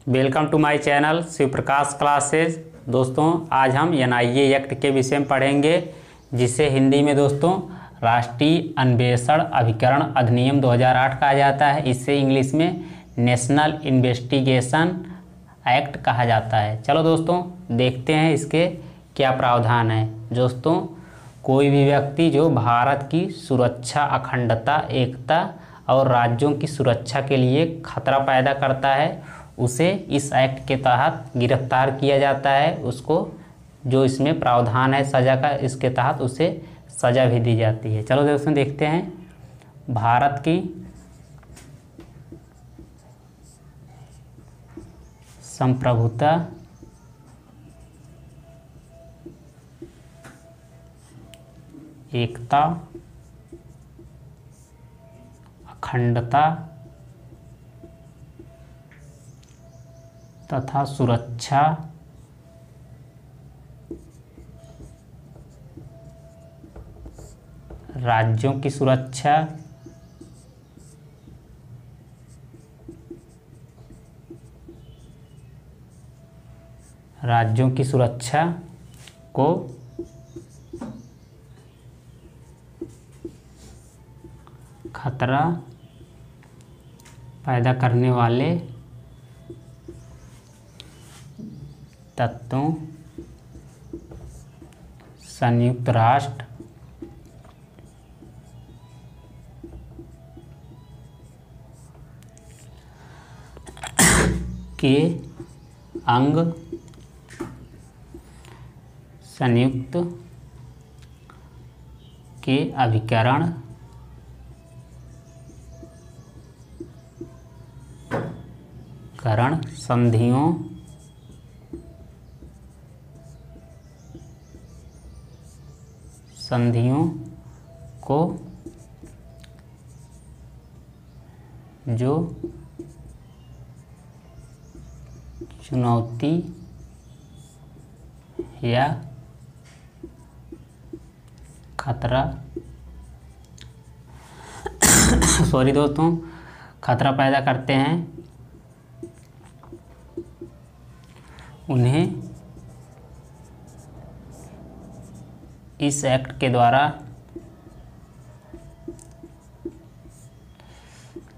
Welcome to my channel Shiv Prakash classes. दोस्तों आज हम एनआईए एक्ट के विषय में पढ़ेंगे, जिसे हिंदी में दोस्तों राष्ट्रीय अन्वेषण अभिकरण अधिनियम 2008 कहा जाता है। इससे इंग्लिश में नेशनल इन्वेस्टिगेशन एक्ट कहा जाता है। चलो दोस्तों देखते हैं इसके क्या प्रावधान है। दोस्तों कोई भी व्यक्ति जो भारत की सुरक्षा, अखंडता, एकता और राज्यों की सुरक्षा के लिए खतरा पैदा करता है उसे इस एक्ट के तहत गिरफ्तार किया जाता है। उसको जो इसमें प्रावधान है सज़ा का, इसके तहत उसे सज़ा भी दी जाती है। चलो दोस्तों देखते हैं। भारत की संप्रभुता, एकता, अखंडता तथा सुरक्षा राज्यों की सुरक्षा को खतरा पैदा करने वाले तत्वों संयुक्त राष्ट्र के अंग संयुक्त के अभिकरण संधियों को जो चुनौती या खतरा खतरा पैदा करते हैं, उन्हें इस एक्ट के द्वारा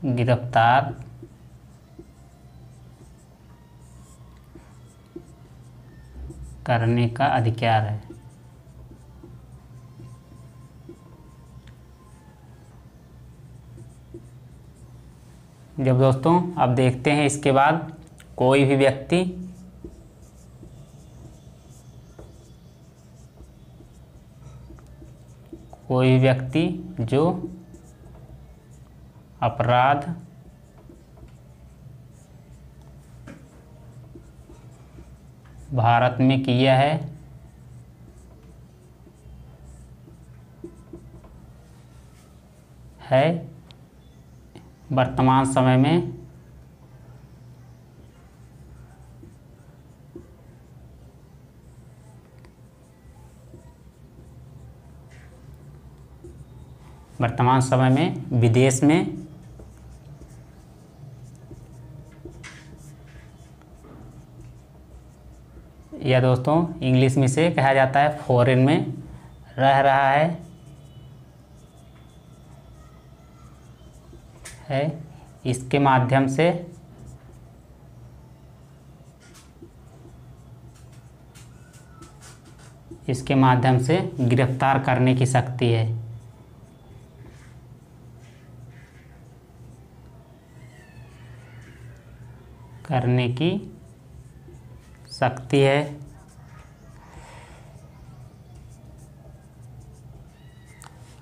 गिरफ्तार करने का अधिकार है। जब दोस्तों अब देखते हैं इसके बाद कोई भी व्यक्ति जो अपराध भारत में किया है वर्तमान समय में विदेश में या दोस्तों इंग्लिश में से कहा जाता है फॉरेन में रह रहा है इसके माध्यम से गिरफ्तार करने की शक्ति है।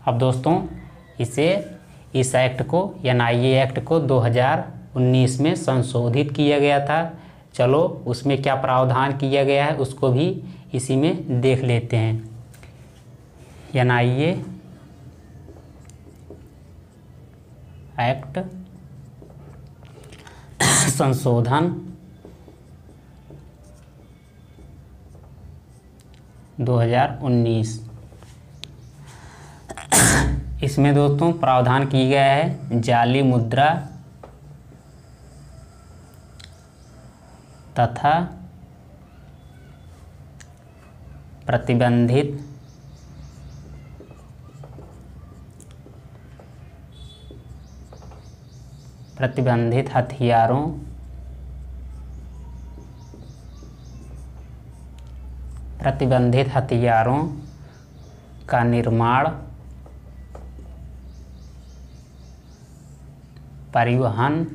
अब दोस्तों इस एक्ट को एनआईए एक्ट को 2019 में संशोधित किया गया था। चलो उसमें क्या प्रावधान किया गया है उसको भी इसी में देख लेते हैं। एनआईए एक्ट संशोधन 2019। इसमें दोस्तों प्रावधान किया गया है जाली मुद्रा तथा प्रतिबंधित हथियारों का निर्माण, परिवहन,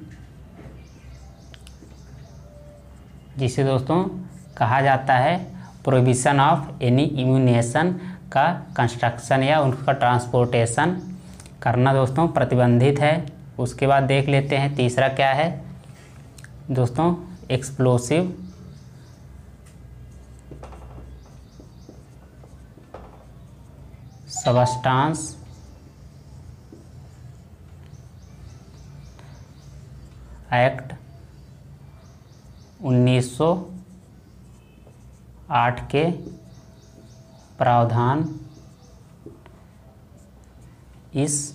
जिसे दोस्तों कहा जाता है प्रोहिबिशन ऑफ एनी इम्यूनेशन का कंस्ट्रक्शन या उनका ट्रांसपोर्टेशन करना दोस्तों प्रतिबंधित है। उसके बाद देख लेते हैं तीसरा क्या है दोस्तों, एक्सप्लोसिव सबस्टांस एक्ट 1908 के प्रावधान इस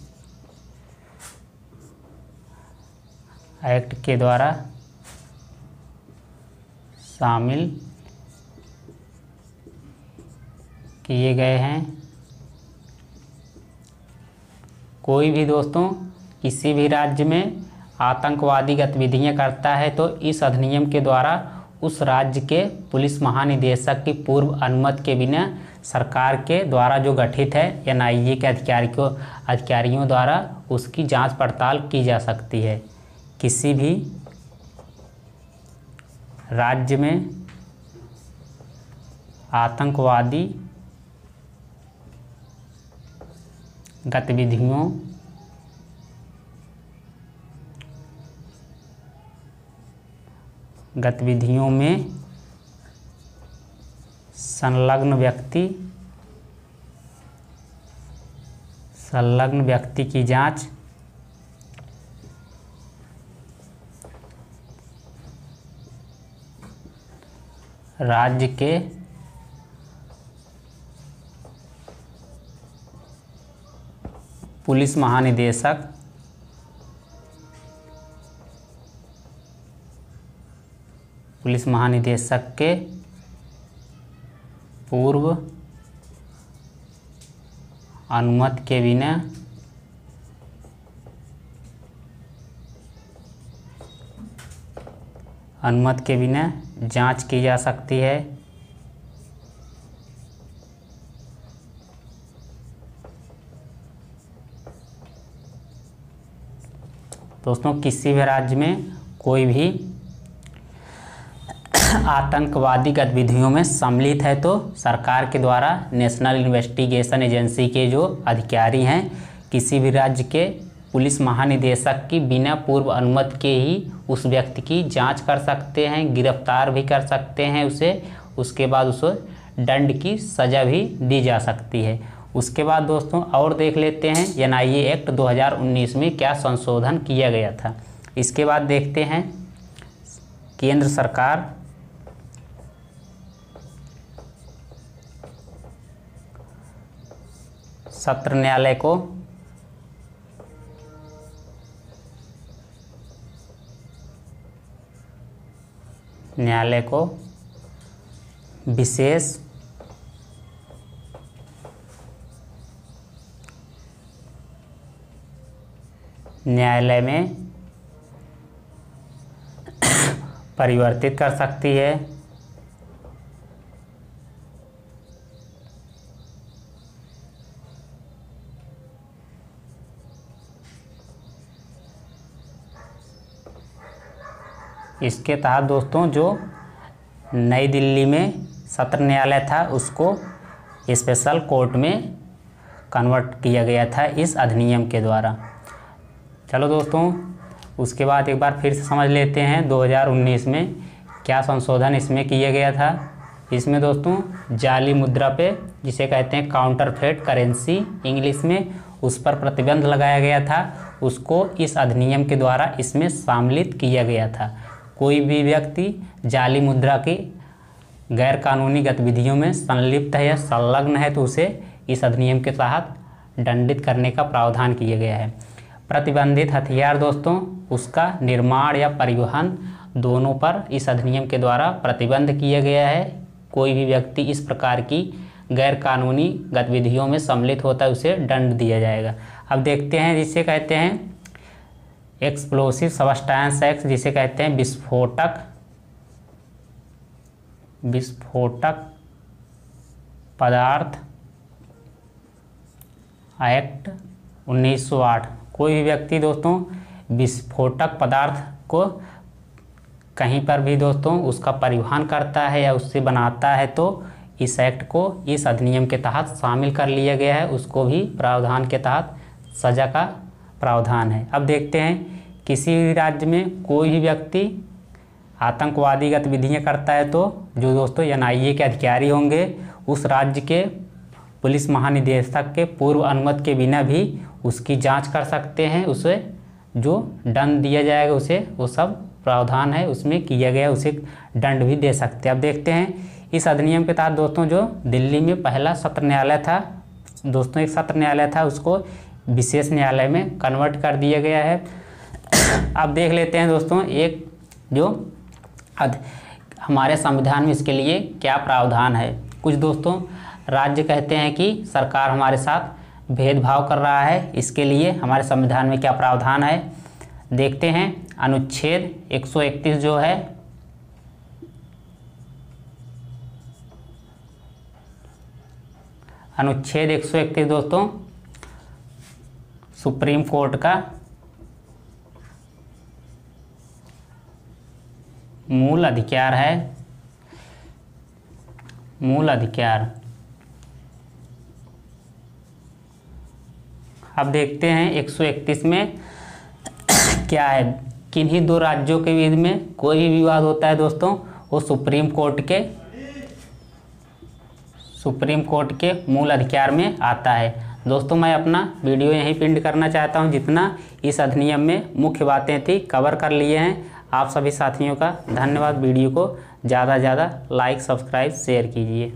एक्ट के द्वारा शामिल किए गए हैं। कोई भी दोस्तों किसी भी राज्य में आतंकवादी गतिविधियां करता है तो इस अधिनियम के द्वारा उस राज्य के पुलिस महानिदेशक की पूर्व अनुमति के बिना सरकार के द्वारा जो गठित है एनआईए के अधिकारियों द्वारा उसकी जांच पड़ताल की जा सकती है। किसी भी राज्य में आतंकवादी गतिविधियों में संलग्न व्यक्ति की जांच राज्य के पुलिस महानिदेशक के पूर्व अनुमति के बिना जांच की जा सकती है। दोस्तों किसी भी राज्य में कोई भी आतंकवादी गतिविधियों में सम्मिलित है तो सरकार के द्वारा नेशनल इन्वेस्टिगेशन एजेंसी के जो अधिकारी हैं किसी भी राज्य के पुलिस महानिदेशक की बिना पूर्व अनुमति के ही उस व्यक्ति की जांच कर सकते हैं, गिरफ्तार भी कर सकते हैं उसे। उसके बाद उसे दंड की सज़ा भी दी जा सकती है। उसके बाद दोस्तों और देख लेते हैं एनआईए एक्ट 2019 में क्या संशोधन किया गया था। इसके बाद देखते हैं केंद्र सरकार सत्र न्यायालय को विशेष न्यायालय में परिवर्तित कर सकती है। इसके तहत दोस्तों जो नई दिल्ली में सत्र न्यायालय था उसको स्पेशल कोर्ट में कन्वर्ट किया गया था इस अधिनियम के द्वारा। चलो दोस्तों उसके बाद एक बार फिर से समझ लेते हैं 2019 में क्या संशोधन इसमें किया गया था। इसमें दोस्तों जाली मुद्रा पे जिसे कहते हैं काउंटरफेट करेंसी इंग्लिश में, उस पर प्रतिबंध लगाया गया था। उसको इस अधिनियम के द्वारा इसमें सम्मिलित किया गया था। कोई भी व्यक्ति जाली मुद्रा की गैर कानूनी गतिविधियों में संलिप्त है या संलग्न है तो उसे इस अधिनियम के तहत दंडित करने का प्रावधान किया गया है। प्रतिबंधित हथियार दोस्तों उसका निर्माण या परिवहन दोनों पर इस अधिनियम के द्वारा प्रतिबंध किया गया है। कोई भी व्यक्ति इस प्रकार की गैर कानूनी गतिविधियों में सम्मिलित होता है उसे दंड दिया जाएगा। अब देखते हैं जिसे कहते हैं एक्सप्लोसिव सब्सटेंस एक्ट, जिसे कहते हैं विस्फोटक पदार्थ एक्ट 1908। कोई भी व्यक्ति दोस्तों विस्फोटक पदार्थ को कहीं पर भी दोस्तों उसका परिवहन करता है या उससे बनाता है तो इस एक्ट को इस अधिनियम के तहत शामिल कर लिया गया है। उसको भी प्रावधान के तहत सज़ा का प्रावधान है। अब देखते हैं किसी भी राज्य में कोई भी व्यक्ति आतंकवादी गतिविधियां करता है तो जो दोस्तों एनआईए के अधिकारी होंगे उस राज्य के पुलिस महानिदेशक के पूर्व अनुमति के बिना भी उसकी जांच कर सकते हैं। उसे जो दंड दिया जाएगा उसे वो सब प्रावधान है उसमें किया गया, उसे दंड भी दे सकते हैं। अब देखते हैं इस अधिनियम के तहत दोस्तों जो दिल्ली में पहला सत्र न्यायालय था दोस्तों, एक सत्र न्यायालय था, उसको विशेष न्यायालय में कन्वर्ट कर दिया गया है। अब देख लेते हैं दोस्तों एक जो हमारे संविधान में इसके लिए क्या प्रावधान है। कुछ दोस्तों राज्य कहते हैं कि सरकार हमारे साथ भेदभाव कर रहा है, इसके लिए हमारे संविधान में क्या प्रावधान है देखते हैं। अनुच्छेद 131 जो है अनुच्छेद 131 दोस्तों सुप्रीम कोर्ट का मूल अधिकार है, मूल अधिकार। अब देखते हैं 131 में क्या है। किन्हीं दो राज्यों के बीच में कोई भी विवाद होता है दोस्तों वो सुप्रीम कोर्ट के मूल अधिकार में आता है। दोस्तों मैं अपना वीडियो यहीं पिंड करना चाहता हूं। जितना इस अधिनियम में मुख्य बातें थी कवर कर लिए हैं। आप सभी साथियों का धन्यवाद। वीडियो को ज़्यादा से ज़्यादा लाइक, सब्सक्राइब, शेयर कीजिए।